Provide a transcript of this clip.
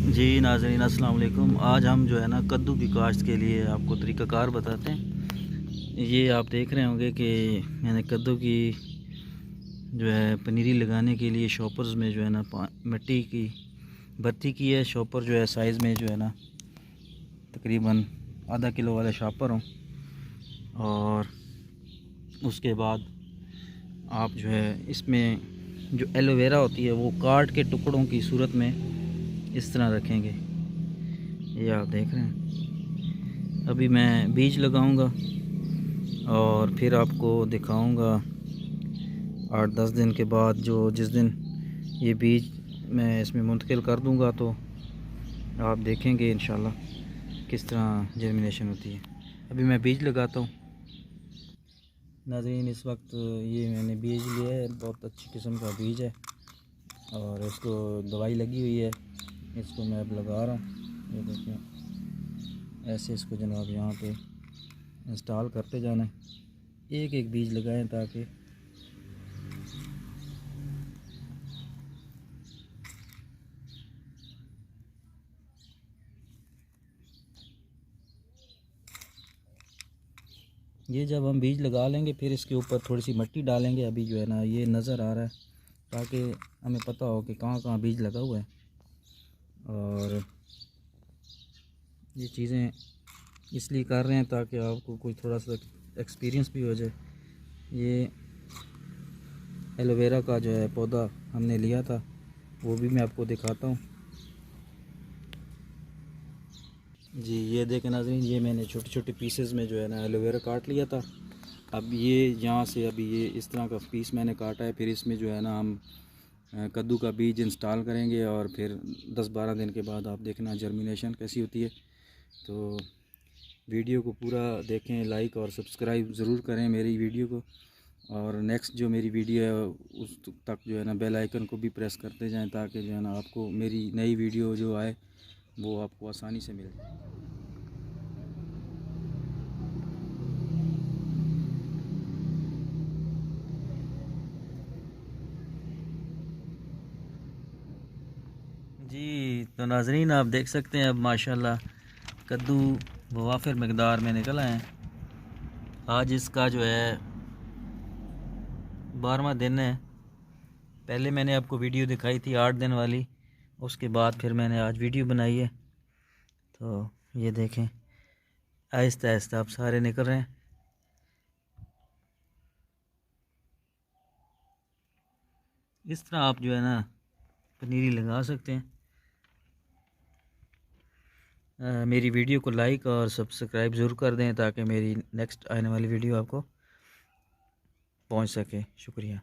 जी नाज़रीन अस्सलाम वालेकुम। आज हम जो है ना कद्दू की काश्त के लिए आपको तरीक़ाकार बताते हैं। ये आप देख रहे होंगे कि मैंने कद्दू की जो है पनीरी लगाने के लिए शॉपर्स में जो है ना मिट्टी की भर्ती की है। शॉपर जो है साइज़ में जो है ना तकरीबन आधा किलो वाले शॉपर हों, और उसके बाद आप जो है इसमें जो एलोवेरा होती है वो काट के टुकड़ों की सूरत में इस तरह रखेंगे। ये आप देख रहे हैं। अभी मैं बीज लगाऊंगा और फिर आपको दिखाऊंगा 8-10 दिन के बाद, जो जिस दिन ये बीज मैं इसमें मुंतकिल कर दूंगा तो आप देखेंगे इंशाल्लाह किस तरह जर्मिनेशन होती है। अभी मैं बीज लगाता हूँ। नाज़रीन, इस वक्त ये मैंने बीज लिया है, बहुत अच्छी किस्म का बीज है और इसको दवाई लगी हुई है। इसको मैं अब लगा रहा हूँ। ये देखिए, ऐसे इसको जनाब यहाँ पे इंस्टॉल करते जाना है। एक एक बीज लगाएं ताकि ये जब हम बीज लगा लेंगे फिर इसके ऊपर थोड़ी सी मिट्टी डालेंगे। अभी जो है ना ये नज़र आ रहा है ताकि हमें पता हो कि कहाँ कहाँ बीज लगा हुआ है, और ये चीज़ें इसलिए कर रहे हैं ताकि आपको कोई थोड़ा सा एक्सपीरियंस भी हो जाए। ये एलोवेरा का जो है पौधा हमने लिया था, वो भी मैं आपको दिखाता हूँ। जी ये देखें नाज़रीन, ये मैंने छोटे छोटे पीसेस में जो है ना एलोवेरा काट लिया था। अब ये यहाँ से अभी ये इस तरह का पीस मैंने काटा है। फिर इसमें जो है ना हम कद्दू का बीज इंस्टॉल करेंगे और फिर 10-12 दिन के बाद आप देखना जर्मिनेशन कैसी होती है। तो वीडियो को पूरा देखें, लाइक और सब्सक्राइब ज़रूर करें मेरी वीडियो को, और नेक्स्ट जो मेरी वीडियो है उस तक जो है ना बेल आइकन को भी प्रेस करते जाएं ताकि जो है ना आपको मेरी नई वीडियो जो आए वो आपको आसानी से मिल जाए। जी तो नाज़रीन, आप देख सकते हैं अब माशाल्लाह कद्दू वाफिर मकदार में निकल आए हैं। आज इसका जो है 12वां दिन है। पहले मैंने आपको वीडियो दिखाई थी 8 दिन वाली, उसके बाद फिर मैंने आज वीडियो बनाई है। तो ये देखें, आहिस्ता आहिस्ता आप सारे निकल रहे हैं। इस तरह आप जो है ना पनीरी लगा सकते हैं। मेरी वीडियो को लाइक और सब्सक्राइब ज़रूर कर दें ताकि मेरी नेक्स्ट आने वाली वीडियो आपको पहुंच सके। शुक्रिया।